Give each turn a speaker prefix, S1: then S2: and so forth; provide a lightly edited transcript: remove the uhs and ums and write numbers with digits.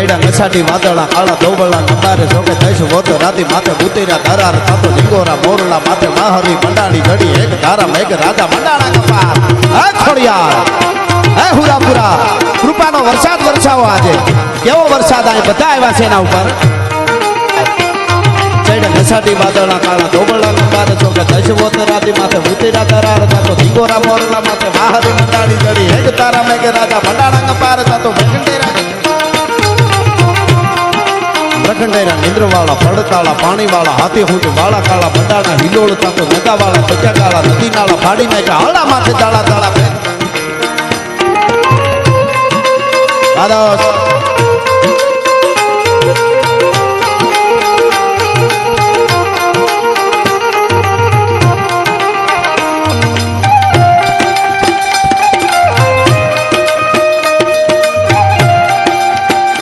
S1: ચૈડા નસાટી વાદળા કાળા દોબળા નંદારે જોકે દઈશ વોતો રાતી માથે ઉતર્યા ધરાર થાતો ઝીંગોરા મોરલા માથે માહરી મંડાણી ઘડી એક ધારા મેઘ રાજા મંડાણા કપાર હે ખોડિયાર હે હુરાપુરા કૃપાનો વરસાદ વરસાવો આજે કેવો વરસાદ આ બધા આવ્યા છે એના ઉપર ચૈડા નસાટી વાદળા કાળા દોબળા નંદારે જોકે દઈશ વોતો રાતી માથે ઉતર્યા ધરાર થાતો ઝીંગોરા મોરલા માથે માહરી મંડાણી ઘડી એક ધારા મેઘ રાજા મંડાણા કપાર થાતો પ્રખંડેરા નિંદ્રવાળા પડતાળા પાણીવાળા હાથી હુંટ વાળા કાળા બંડાણા હિલોળ તાતો નગાવાળા પચાકાળા નદી નાળા ફાડી નાખ્યા હળા માથે તાળા તાળા